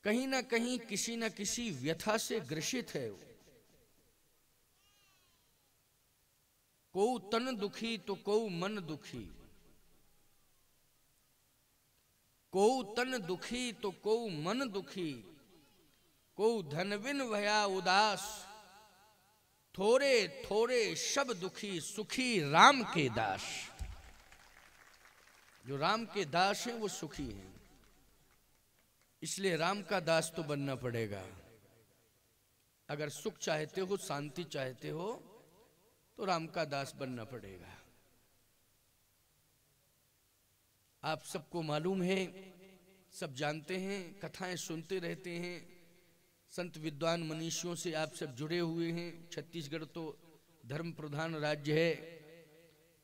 कहीं ना कहीं किसी न किसी व्यथा से ग्रसित है। कोऊ तन दुखी तो कोऊ मन दुखी, कोऊ तन दुखी तो कोऊ मन दुखी, कोऊ धनविन भया उदास, थोड़े थोड़े सब दुखी सुखी राम के दास। जो राम के दास हैं वो सुखी हैं, इसलिए राम का दास तो बनना पड़ेगा। अगर सुख चाहते हो, शांति चाहते हो, तो राम का दास बनना पड़ेगा। आप सबको मालूम है, सब जानते हैं, कथाएं सुनते रहते हैं, संत विद्वान मनीषियों से आप सब जुड़े हुए हैं। छत्तीसगढ़ तो धर्म प्रधान राज्य है,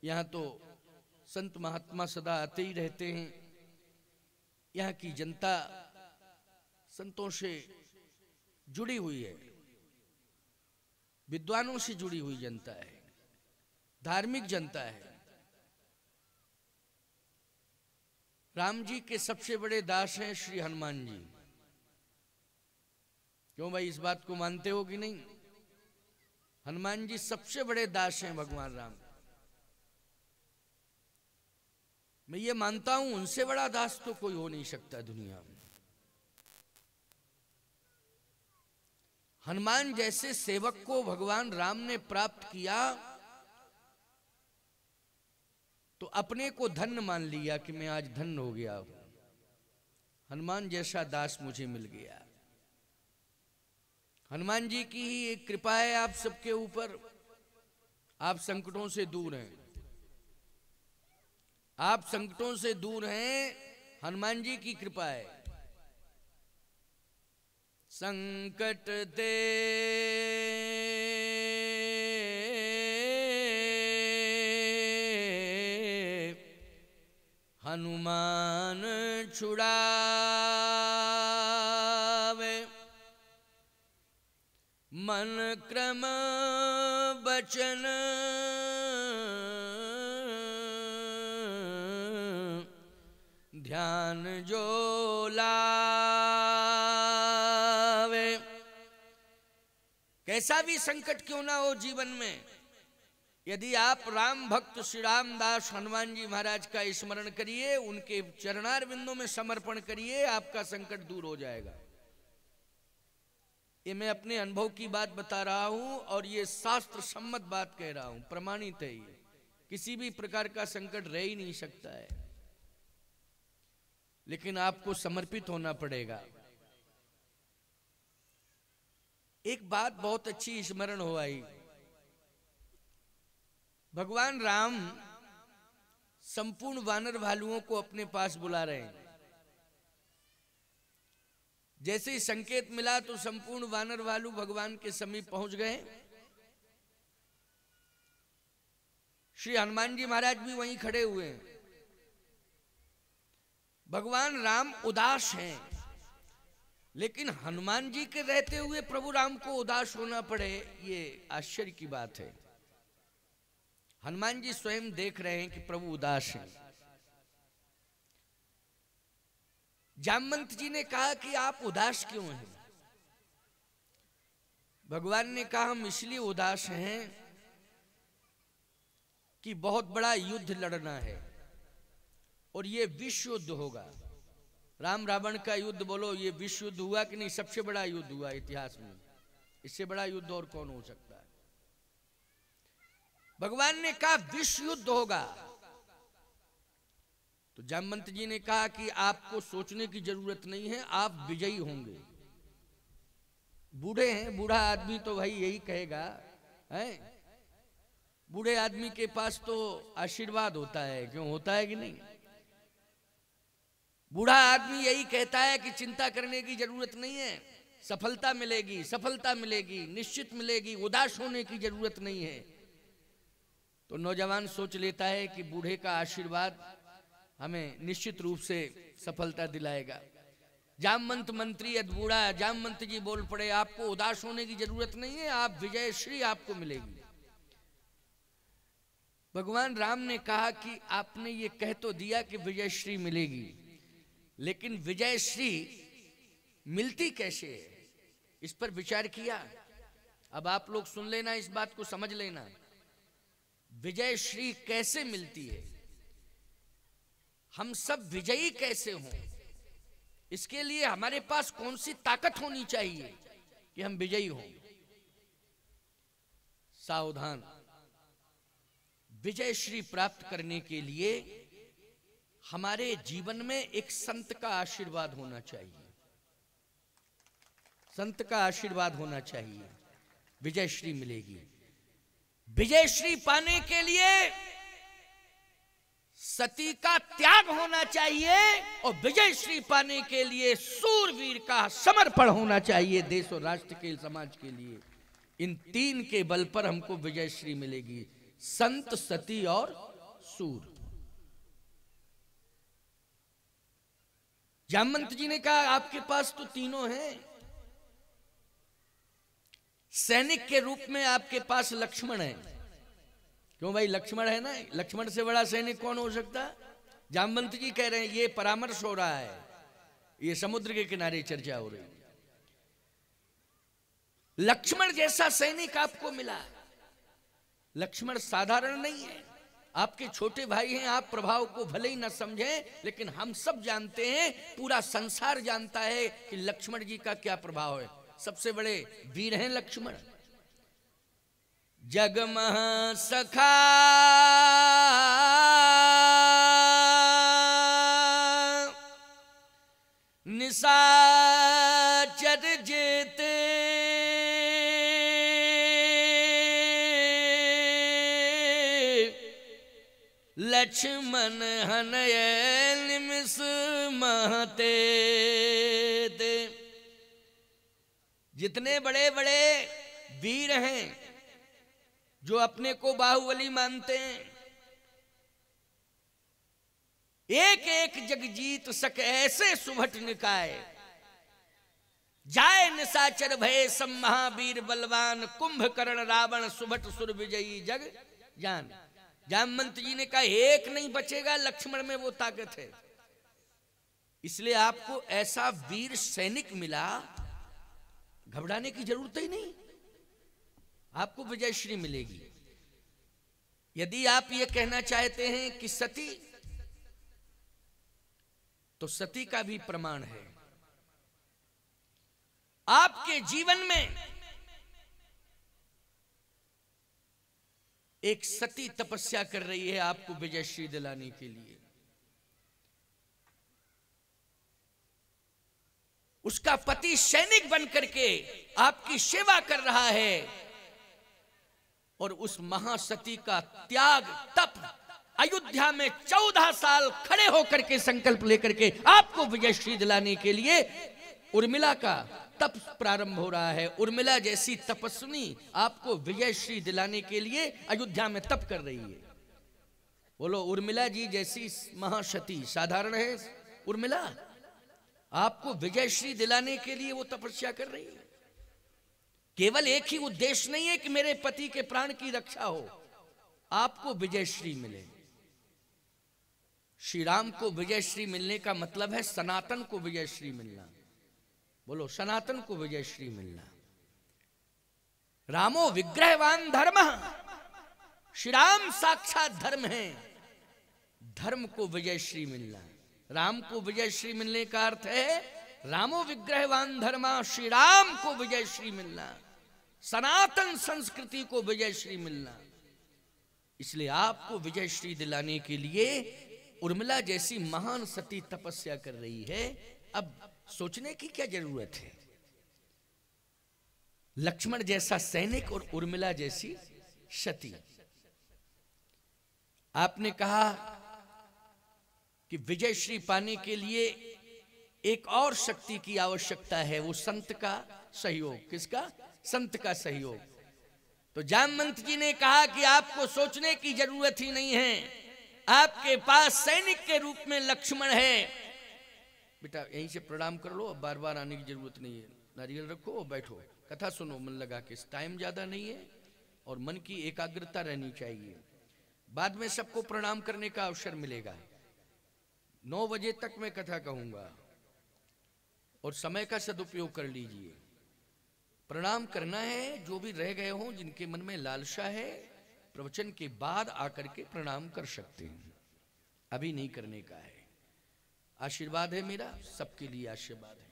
यहाँ तो संत महात्मा सदा आते ही रहते हैं। यहाँ की जनता संतों से जुड़ी हुई है, विद्वानों से जुड़ी हुई जनता है, धार्मिक जनता है। राम जी के सबसे बड़े दास हैं श्री हनुमान जी। क्यों भाई, इस बात को मानते हो कि नहीं? हनुमान जी सबसे बड़े दास हैं भगवान राम। मैं ये मानता हूं, उनसे बड़ा दास तो कोई हो नहीं सकता दुनिया में। हनुमान जैसे सेवक को भगवान राम ने प्राप्त किया तो अपने को धन्य मान लिया कि मैं आज धन्य हो गया हूं, हनुमान जैसा दास मुझे मिल गया। हनुमान जी की ही एक कृपा है आप सबके ऊपर। आप संकटों से दूर हैं, आप संकटों से दूर हैं, हनुमान जी की कृपा है। संकट ते हनुमान छुड़ावे, मन क्रम बचन ध्यान जो लावे। कैसा भी संकट क्यों ना हो जीवन में, यदि आप राम भक्त श्री रामदास हनुमान जी महाराज का स्मरण करिए, उनके चरणार बिंदों में समर्पण करिए, आपका संकट दूर हो जाएगा। ये मैं अपने अनुभव की बात बता रहा हूं और ये शास्त्र सम्मत बात कह रहा हूं, प्रमाणित है। ये किसी भी प्रकार का संकट रह ही नहीं सकता है, लेकिन आपको समर्पित होना पड़ेगा। एक बात बहुत अच्छी स्मरण हो आई। भगवान राम संपूर्ण वानर भालुओं को अपने पास बुला रहे हैं। जैसे ही संकेत मिला तो संपूर्ण वानर भालू भगवान के समीप पहुंच गए। श्री हनुमान जी महाराज भी वहीं खड़े हुए हैं। भगवान राम उदास हैं, लेकिन हनुमान जी के रहते हुए प्रभु राम को उदास होना पड़े, ये आश्चर्य की बात है। हनुमान जी स्वयं देख रहे हैं कि प्रभु उदास हैं। जामवंत जी ने कहा कि आप उदास क्यों हैं? भगवान ने कहा हम इसलिए उदास हैं कि बहुत बड़ा युद्ध लड़ना है और ये विश्व युद्ध होगा। राम रावण का युद्ध बोलो, ये विश्व युद्ध हुआ कि नहीं? सबसे बड़ा युद्ध हुआ इतिहास में, इससे बड़ा युद्ध और कौन हो सकता है? भगवान ने कहा विश्व युद्ध होगा, तो जामवंत जी ने कहा कि आपको सोचने की जरूरत नहीं है, आप विजयी होंगे। बूढ़े हैं, बूढ़ा आदमी तो भाई यही कहेगा, है? बूढ़े आदमी के पास तो आशीर्वाद होता है, क्यों होता है कि नहीं? बूढ़ा आदमी यही कहता है कि चिंता करने की जरूरत नहीं है, सफलता मिलेगी, सफलता मिलेगी, निश्चित मिलेगी, उदास होने की जरूरत नहीं है। तो नौजवान सोच लेता है कि बूढ़े का आशीर्वाद हमें निश्चित रूप से सफलता दिलाएगा। जामवंत मंत्री अधबूढ़ा जामवंत जी बोल पड़े, आपको उदास होने की जरूरत नहीं है, आप विजयश्री आपको मिलेगी। भगवान राम ने कहा कि आपने ये कह तो दिया कि विजयश्री मिलेगी, लेकिन विजयश्री मिलती कैसे है, इस पर विचार किया? अब आप लोग सुन लेना, इस बात को समझ लेना। विजय श्री कैसे मिलती है, हम सब विजयी कैसे हों, इसके लिए हमारे पास कौन सी ताकत होनी चाहिए कि हम विजयी हों? सावधान, विजय श्री प्राप्त करने के लिए हमारे जीवन में एक संत का आशीर्वाद होना चाहिए। संत का आशीर्वाद होना चाहिए, विजय श्री मिलेगी। विजय श्री पाने के लिए सती का त्याग होना चाहिए और विजय श्री पाने के लिए सूरवीर का समर्पण होना चाहिए देश और राष्ट्र के, समाज के लिए। इन तीन के बल पर हमको विजय श्री मिलेगी, संत, सती और सूर। जामवंत जी ने कहा आपके पास तो तीनों हैं। सैनिक के रूप में आपके पास लक्ष्मण है। क्यों भाई, लक्ष्मण है ना, लक्ष्मण से बड़ा सैनिक कौन हो सकता? जामवंत जी कह रहे हैं, ये परामर्श हो रहा है, ये समुद्र के किनारे चर्चा हो रही है। लक्ष्मण जैसा सैनिक आपको मिला। लक्ष्मण साधारण नहीं है, आपके छोटे भाई हैं। आप प्रभाव को भले ही न समझें, लेकिन हम सब जानते हैं, पूरा संसार जानता है कि लक्ष्मण जी का क्या प्रभाव है। सबसे बड़े वीर हैं लक्ष्मण। जगमह सखा निशाचर जेते, लक्ष्मण हनय निमिष महते। जितने बड़े बड़े वीर हैं जो अपने को बाहुबली मानते हैं, एक एक जग जीत सक ऐसे सुभट निकाय, जाय निशाचर भय सम महावीर बलवान, कुंभकर्ण रावण सुभट सुर विजयी जग जान। जामवंत जी ने कहा एक नहीं बचेगा, लक्ष्मण में वो ताकत है। इसलिए आपको ऐसा वीर सैनिक मिला, घबराने की जरूरत ही नहीं, आपको विजय श्री मिलेगी। यदि आप ये कहना चाहते हैं कि सती, तो सती का भी प्रमाण है। आपके जीवन में एक सती तपस्या कर रही है आपको विजय श्री दिलाने के लिए। उसका पति सैनिक बनकर के आपकी सेवा कर रहा है, और उस महासती का त्याग, तप, अयोध्या में 14 साल खड़े होकर के संकल्प लेकर के आपको विजय श्री दिलाने के लिए उर्मिला का तप प्रारंभ हो रहा है। उर्मिला जैसी तपस्विनी आपको विजय श्री दिलाने के लिए अयोध्या में तप कर रही है। बोलो, उर्मिला जी जैसी महासती साधारण है उर्मिला? आपको विजय श्री दिलाने के लिए वो तपस्या कर रही है। केवल एक ही उद्देश्य नहीं है कि मेरे पति के प्राण की रक्षा हो, आपको विजय श्री मिले। श्री राम को विजय श्री मिलने का मतलब है सनातन को विजय श्री मिलना। बोलो, सनातन को विजय श्री मिलना। रामो विग्रहवान धर्म, श्री राम साक्षात धर्म है। धर्म को विजय श्री मिलना, राम को विजय श्री मिलने का अर्थ है रामो विग्रहवान धर्मा, श्री राम को विजय श्री मिलना, सनातन संस्कृति को विजय श्री मिलना। इसलिए आपको विजय श्री दिलाने के लिए उर्मिला जैसी महान सती तपस्या कर रही है। अब सोचने की क्या जरूरत है? लक्ष्मण जैसा सैनिक और उर्मिला जैसी सती। आपने कहा कि विजय श्री पाने के लिए एक और शक्ति की आवश्यकता है, वो संत का सहयोग। किसका? संत का सहयोग। तो जामवंत जी ने कहा कि आपको सोचने की जरूरत ही नहीं है, आपके पास सैनिक के रूप में लक्ष्मण है। बेटा यहीं से प्रणाम कर लो, अब बार बार आने की जरूरत नहीं है। नारियल रखो और बैठो, कथा सुनो मन लगा के। टाइम ज्यादा नहीं है और मन की एकाग्रता रहनी चाहिए। बाद में सबको प्रणाम करने का अवसर मिलेगा। 9 बजे तक मैं कथा कहूंगा, और समय का सदुपयोग कर लीजिए। प्रणाम करना है, जो भी रह गए हों जिनके मन में लालसा है प्रवचन के बाद आकर के प्रणाम कर सकते हैं, अभी नहीं करने का है। आशीर्वाद है मेरा, सबके लिए आशीर्वाद है,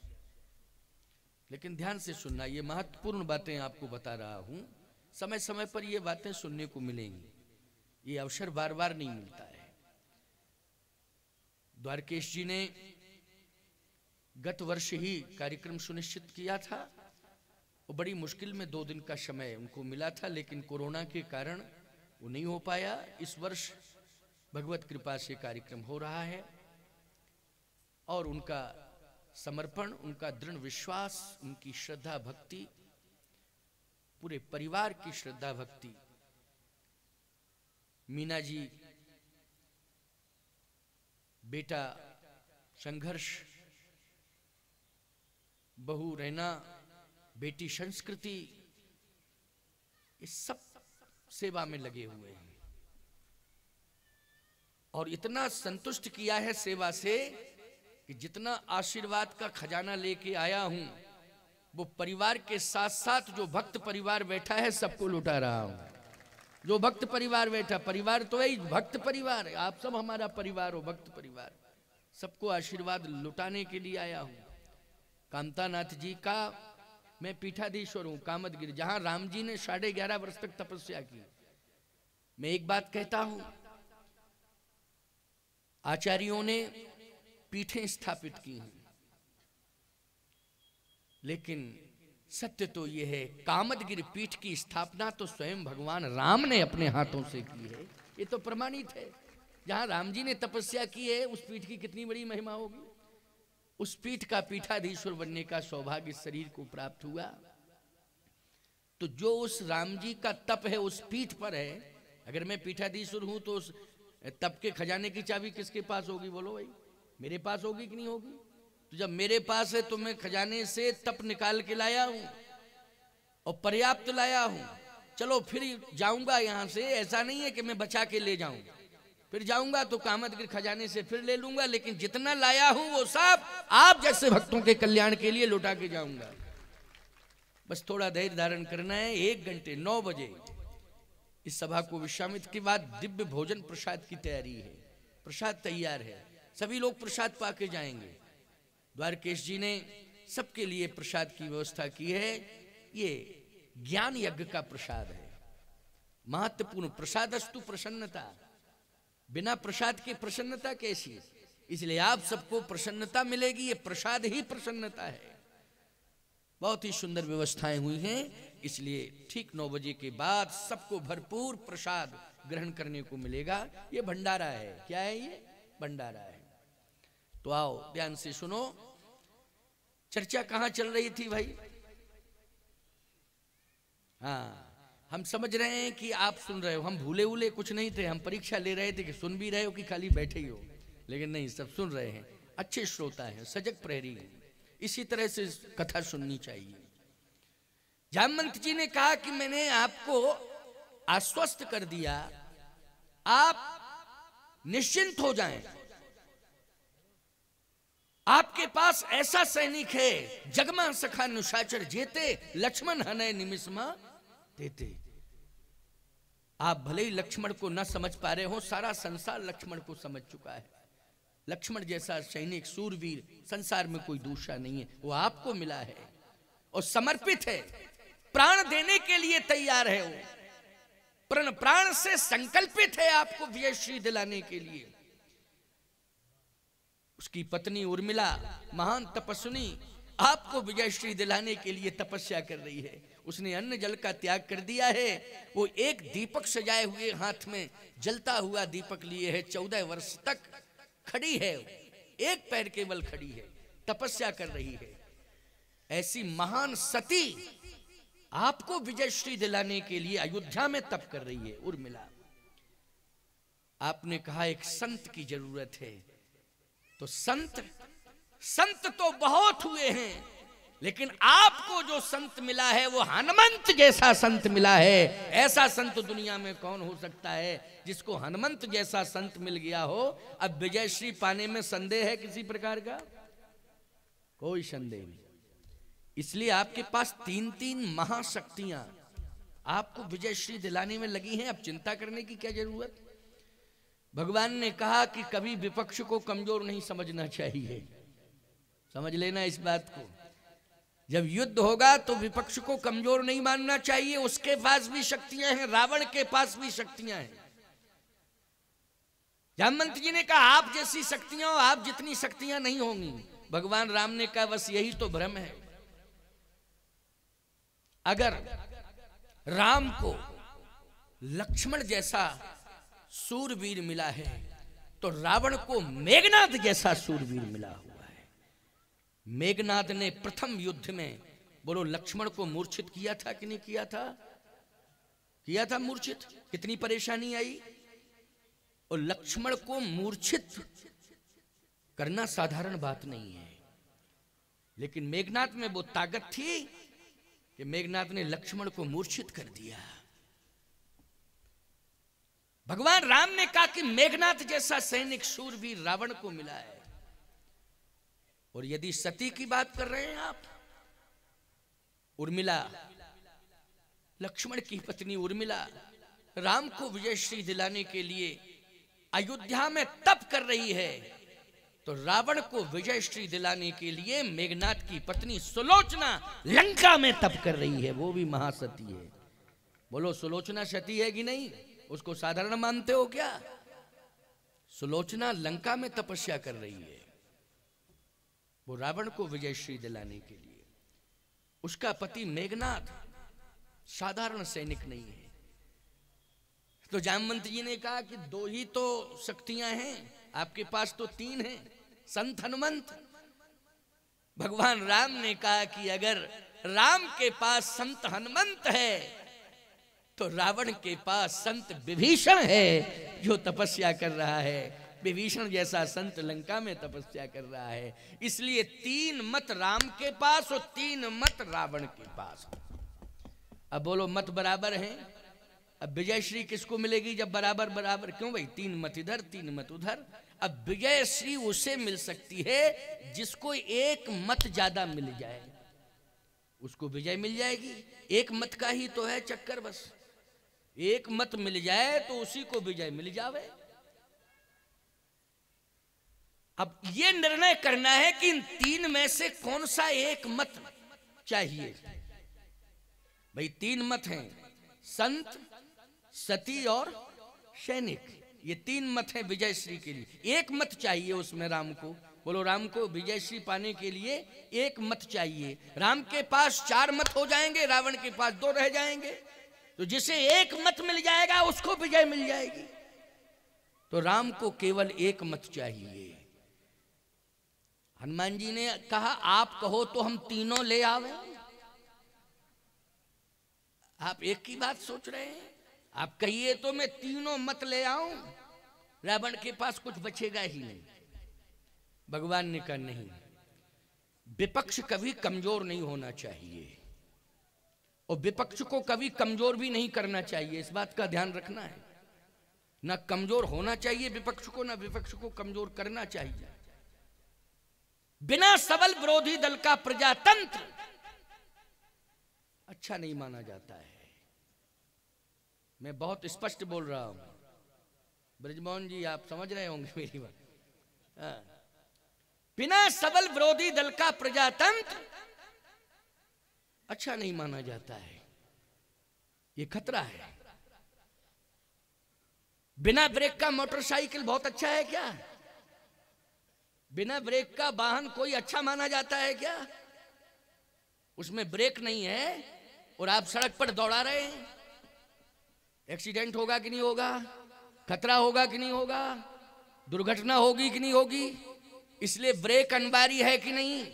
लेकिन ध्यान से सुनना, ये महत्वपूर्ण बातें आपको बता रहा हूं। समय समय पर ये बातें सुनने को मिलेंगी, ये अवसर बार बार नहीं मिलता है। द्वारकेश जी ने गत वर्ष ही कार्यक्रम सुनिश्चित किया था और बड़ी मुश्किल में 2 दिन का समय उनको मिला था, लेकिन कोरोना के कारण वो नहीं हो पाया। इस वर्ष भगवत कृपा से कार्यक्रम हो रहा है और उनका समर्पण, उनका दृढ़ विश्वास, उनकी श्रद्धा भक्ति, पूरे परिवार की श्रद्धा भक्ति, मीना जी बेटा संघर्ष, बहू रहना, बेटी संस्कृति, इस सब सेवा में लगे हुए हैं और इतना संतुष्ट किया है सेवा से कि जितना आशीर्वाद का खजाना लेके आया हूं वो परिवार के साथ साथ जो भक्त परिवार बैठा है सबको लुटा रहा हूं। जो भक्त परिवार बैठा, परिवार तो है भक्त परिवार है, आप सब हमारा परिवार हो, भक्त परिवार, सबको आशीर्वाद लुटाने के लिए आया हूं। कामतानाथ जी का मैं पीठाधीश्वर हूं, कामदगिरी, जहां राम जी ने 11.5 वर्ष तक तपस्या की। मैं एक बात कहता हूं, आचार्यों ने पीठें स्थापित की हैं, लेकिन सत्य तो यह है कामदगिरी पीठ की स्थापना तो स्वयं भगवान राम ने अपने हाथों से की है। ये तो प्रमाणित है, जहां राम जी ने तपस्या की है उस पीठ की कितनी बड़ी महिमा होगी। उस पीठ का पीठाधीश्वर बनने का सौभाग्य शरीर को प्राप्त हुआ, तो जो उस राम जी का तप है उस पीठ पर है, अगर मैं पीठाधीश्वर हूं तो उस तप के खजाने की चाबी किसके पास होगी? बोलो भाई, मेरे पास होगी कि नहीं होगी? तो जब मेरे पास है तो मैं खजाने से तप निकाल के लाया हूं और पर्याप्त लाया हूं। चलो फिर जाऊंगा यहां से, ऐसा नहीं है कि मैं बचा के ले जाऊं, फिर जाऊंगा तो कामदगिरी खजाने से फिर ले लूंगा, लेकिन जितना लाया हूं वो सब आप जैसे भक्तों के कल्याण के लिए लौटा के जाऊंगा। बस थोड़ा धैर्य धारण करना है। 1 घंटे 9 बजे इस सभा को विश्वामित्र के बाद दिव्य भोजन प्रसाद की तैयारी है, प्रसाद तैयार है, सभी लोग प्रसाद पाके जाएंगे। द्वारकेश जी ने सबके लिए प्रसाद की व्यवस्था की है। ये ज्ञान यज्ञ का प्रसाद है, महत्वपूर्ण प्रसादस्तु प्रसन्नता, बिना प्रसाद के प्रसन्नता कैसी? इसलिए आप सबको प्रसन्नता मिलेगी, ये प्रसाद ही प्रसन्नता है। बहुत ही सुंदर व्यवस्थाएं हुई हैं, इसलिए ठीक 9 बजे के बाद सबको भरपूर प्रसाद ग्रहण करने को मिलेगा। ये भंडारा है। क्या है ये? भंडारा है। तो आओ ध्यान से सुनो। चर्चा कहां चल रही थी भाई? हाँ, हम समझ रहे हैं कि आप सुन रहे हो, हम भूले उले कुछ नहीं थे, हम परीक्षा ले रहे थे कि सुन भी रहे हो कि खाली बैठे ही हो, लेकिन नहीं, सब सुन रहे हैं, अच्छे श्रोता हैं, सजग प्रहरी हैं। इसी तरह से कथा सुननी चाहिए। जामवंत जी ने कहा कि मैंने आपको आश्वस्त कर दिया, आप निश्चिंत हो जाएं, आपके पास ऐसा सैनिक है, जगमा सखा निशाचर जेते, लक्ष्मण हनय निमिषमा देते। आप भले ही लक्ष्मण को न समझ पा रहे हो, सारा संसार लक्ष्मण को समझ चुका है। लक्ष्मण जैसा सैनिक, सूरवीर, संसार में कोई दूसरा नहीं है, वो आपको मिला है और समर्पित है, प्राण देने के लिए तैयार है। वो प्राण से संकल्पित है आपको विजयश्री दिलाने के लिए। उसकी पत्नी उर्मिला महान तपस्विनी आपको विजयश्री दिलाने के लिए तपस्या कर रही है। उसने अन्न जल का त्याग कर दिया है। वो एक दीपक सजाए हुए हाथ में जलता हुआ दीपक लिए है, 14 वर्ष तक खड़ी है, एक पैर केवल खड़ी है, तपस्या कर रही है। ऐसी महान सती आपको विजयश्री दिलाने के लिए अयोध्या में तप कर रही है उर्मिला। आपने कहा एक संत की जरूरत है, तो संत तो बहुत हुए हैं, लेकिन आपको जो संत मिला है वो हनुमंत जैसा संत मिला है। ऐसा संत दुनिया में कौन हो सकता है जिसको हनुमंत जैसा संत मिल गया हो? अब विजयश्री पाने में संदेह है किसी प्रकार का? कोई संदेह नहीं। इसलिए आपके पास तीन तीन महाशक्तियां आपको विजयश्री दिलाने में लगी हैं। अब चिंता करने की क्या जरूरत। भगवान ने कहा कि कभी विपक्ष को कमजोर नहीं समझना चाहिए। समझ लेना इस बात को। जब युद्ध होगा तो विपक्ष को कमजोर नहीं मानना चाहिए। उसके पास भी शक्तियां हैं, रावण के पास भी शक्तियां हैं। जामवंत जी ने कहा आप जैसी शक्तियां, आप जितनी शक्तियां नहीं होंगी। भगवान राम ने कहा बस यही तो भ्रम है। अगर राम को लक्ष्मण जैसा सूरवीर मिला है तो रावण को मेघनाद जैसा सूरवीर मिला हुआ है। मेघनाद ने प्रथम युद्ध में बोलो लक्ष्मण को मूर्छित किया था कि नहीं किया था? किया था मूर्छित। कितनी परेशानी आई। और लक्ष्मण को मूर्छित करना साधारण बात नहीं है, लेकिन मेघनाद में वो ताकत थी कि मेघनाद ने लक्ष्मण को मूर्छित कर दिया। भगवान राम ने कहा कि मेघनाद जैसा सैनिक शूरवीर रावण को मिला है। और यदि सती की बात कर रहे हैं आप, उर्मिला, लक्ष्मण की पत्नी उर्मिला राम को विजयश्री दिलाने के लिए अयोध्या में तप कर रही है, तो रावण को विजयश्री दिलाने के लिए मेघनाद की पत्नी सुलोचना लंका में तप कर रही है। वो भी महासती है। बोलो सुलोचना सती है कि नहीं? उसको साधारण मानते हो क्या? सुलोचना लंका में तपस्या कर रही है वो रावण को विजयश्री दिलाने के लिए। उसका पति मेघनाद साधारण सैनिक नहीं है। तो जामवंत जी ने कहा कि दो ही तो शक्तियां हैं, आपके पास तो तीन हैं, संत हनुमंत। भगवान राम ने कहा कि अगर राम के पास संत हनुमंत है तो रावण के पास संत विभीषण है जो तपस्या कर रहा है। विभीषण जैसा संत लंका में तपस्या कर रहा है। इसलिए तीन मत राम के पास और तीन मत रावण के पास। अब बोलो मत बराबर हैं। अब विजयश्री किसको मिलेगी जब बराबर बराबर? क्यों भाई? तीन मत इधर तीन मत उधर। अब विजयश्री उसे मिल सकती है जिसको एक मत ज्यादा मिल जाए, उसको विजय मिल जाएगी। एक मत का ही तो है चक्कर, बस एक मत मिल जाए तो उसी को विजय मिल जावे। अब ये निर्णय करना है कि इन तीन में से कौन सा एक मत चाहिए। भाई तीन मत हैं, संत, सती और सैनिक। ये तीन मत हैं विजयश्री के लिए। एक मत चाहिए उसमें राम को। बोलो राम को विजयश्री पाने के लिए एक मत चाहिए। राम के पास चार मत हो जाएंगे, रावण के पास दो रह जाएंगे। तो जिसे एक मत मिल जाएगा उसको विजय मिल जाएगी। तो राम को केवल एक मत चाहिए। हनुमान जी ने कहा आप कहो तो हम तीनों ले आवे। आप एक की बात सोच रहे हैं। आप कहिए तो मैं तीनों मत ले आऊं, रावण के पास कुछ बचेगा ही नहीं। भगवान ने कहा नहीं, विपक्ष कभी कमजोर नहीं होना चाहिए और विपक्ष को कभी कमजोर भी नहीं करना चाहिए। इस बात का ध्यान रखना है। ना कमजोर होना चाहिए विपक्ष को, ना विपक्ष को कमजोर करना चाहिए। बिना सबल विरोधी दल का प्रजातंत्र अच्छा नहीं माना जाता है। मैं बहुत स्पष्ट बोल रहा हूं, ब्रजमोहन जी आप समझ रहे होंगे मेरी बात। बिना सबल विरोधी दल का प्रजातंत्र अच्छा नहीं माना जाता है, ये खतरा है। बिना ब्रेक का मोटरसाइकिल बहुत अच्छा है क्या? बिना ब्रेक का वाहन कोई अच्छा माना जाता है क्या? उसमें ब्रेक नहीं है और आप सड़क पर दौड़ा रहे हैं, एक्सीडेंट होगा कि नहीं होगा? खतरा होगा कि नहीं होगा? दुर्घटना होगी कि नहीं होगी? इसलिए ब्रेक अनिवार्य है कि नहीं?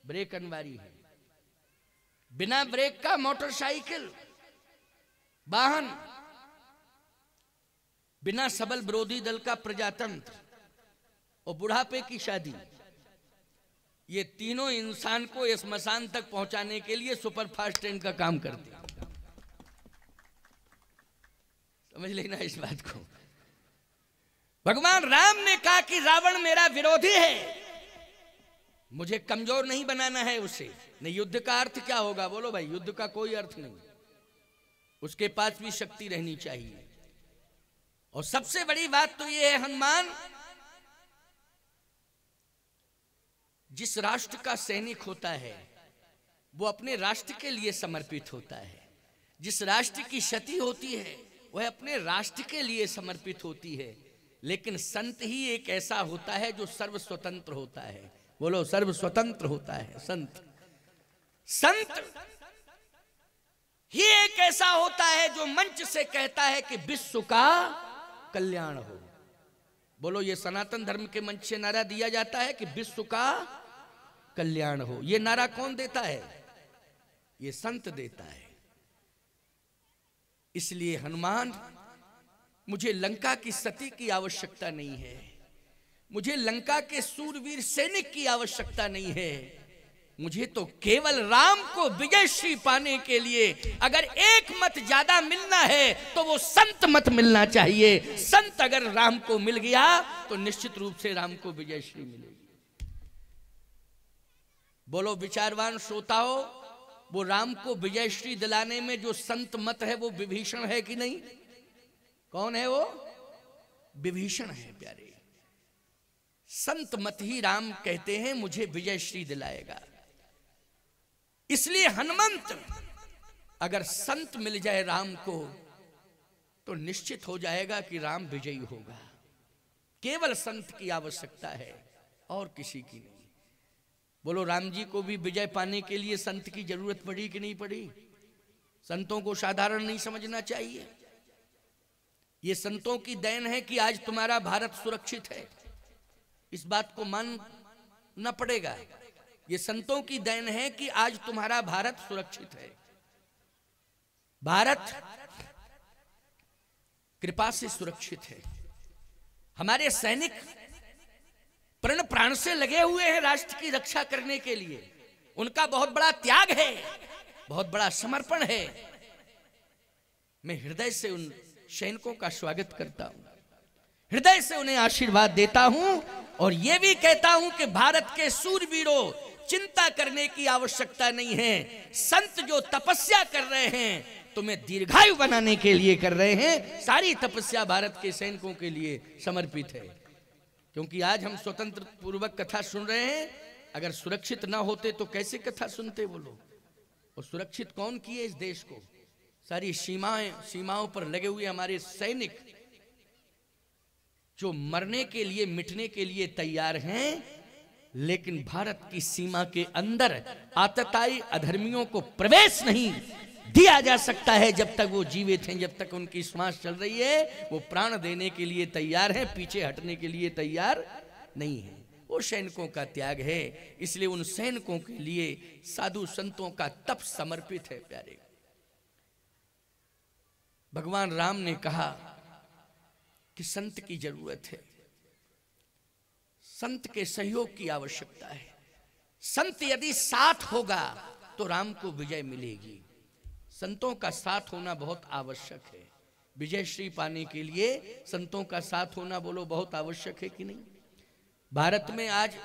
ब्रेक अनिवार्य है। बिना ब्रेक का मोटरसाइकिल वाहन, बिना सबल विरोधी दल का प्रजातंत्र और बुढ़ापे की शादी, ये तीनों इंसान को स्मशान तक पहुंचाने के लिए सुपरफास्ट ट्रेन का काम करते हैं। समझ लेना इस बात को। भगवान राम ने कहा कि रावण मेरा विरोधी है, मुझे कमजोर नहीं बनाना है उसे। नहीं, युद्ध का अर्थ क्या होगा बोलो भाई? युद्ध का कोई अर्थ नहीं, उसके पास भी शक्ति रहनी चाहिए। और सबसे बड़ी बात तो यह है, हनुमान जिस राष्ट्र का सैनिक होता है वो अपने राष्ट्र के लिए समर्पित होता है। जिस राष्ट्र की क्षति होती है वह अपने राष्ट्र के लिए समर्पित होती है। लेकिन संत ही एक ऐसा होता है जो सर्व स्वतंत्र होता है। बोलो, सर्व स्वतंत्र होता है संत। संत ही एक ऐसा होता है जो मंच से कहता है कि विश्व का कल्याण हो। बोलो, ये सनातन धर्म के मंच से नारा दिया जाता है कि विश्व का कल्याण हो। ये नारा कौन देता है? ये संत देता है। इसलिए हनुमान, मुझे लंका की सती की आवश्यकता नहीं है, मुझे लंका के सूरवीर सैनिक की आवश्यकता नहीं है। मुझे तो केवल राम को विजयश्री पाने के लिए अगर एक मत ज्यादा मिलना है तो वो संत मत मिलना चाहिए। संत अगर राम को मिल गया तो निश्चित रूप से राम को विजयश्री मिलेगी। बोलो विचारवान श्रोताओ, वो राम को विजयश्री दिलाने में जो संत मत है वो विभीषण है कि नहीं? कौन है वो? विभीषण है प्यारे। संत मत ही राम कहते हैं मुझे विजयश्री दिलाएगा। इसलिए हनुमंत अगर संत मिल जाए राम को तो निश्चित हो जाएगा कि राम विजयी होगा। केवल संत की आवश्यकता है और किसी की नहीं। बोलो, राम जी को भी विजय पाने के लिए संत की जरूरत पड़ी कि नहीं पड़ी? संतों को साधारण नहीं समझना चाहिए। ये संतों की देन है कि आज तुम्हारा भारत सुरक्षित है, इस बात को मानना पड़ेगा। ये संतों की देन है कि आज तुम्हारा भारत सुरक्षित है। भारत कृपा से सुरक्षित है। हमारे सैनिक प्रण प्राण से लगे हुए हैं राष्ट्र की रक्षा करने के लिए। उनका बहुत बड़ा त्याग है, बहुत बड़ा समर्पण है। मैं हृदय से उन सैनिकों का स्वागत करता हूं, हृदय से उन्हें आशीर्वाद देता हूं और यह भी कहता हूं कि भारत के सूरवीरों, चिंता करने की आवश्यकता नहीं है। संत जो तपस्या कर रहे हैं तुम्हें दीर्घायु बनाने के लिए कर रहे हैं। सारी तपस्या भारत के सैनिकों के लिए समर्पित है। क्योंकि आज हम स्वतंत्र पूर्वक कथा सुन रहे हैं, अगर सुरक्षित ना होते तो कैसे कथा सुनते बोलो? और सुरक्षित कौन किए इस देश को? सारी सीमाओं पर लगे हुए हमारे सैनिक जो मरने के लिए, मिटने के लिए तैयार हैं। लेकिन भारत की सीमा के अंदर आतताई अधर्मियों को प्रवेश नहीं दिया जा सकता है। जब तक वो जीवित हैं, जब तक उनकी श्वास चल रही है, वो प्राण देने के लिए तैयार हैं, पीछे हटने के लिए तैयार नहीं है। वो सैनिकों का त्याग है। इसलिए उन सैनिकों के लिए साधु संतों का तप समर्पित है प्यारे। भगवान राम ने कहा कि संत की जरूरत है, संत के सहयोग की आवश्यकता है। संत यदि साथ होगा तो राम को विजय मिलेगी। संतों का साथ होना बहुत आवश्यक है। विजयश्री पाने के लिए संतों का साथ होना बोलो बहुत आवश्यक है कि नहीं? भारत में आज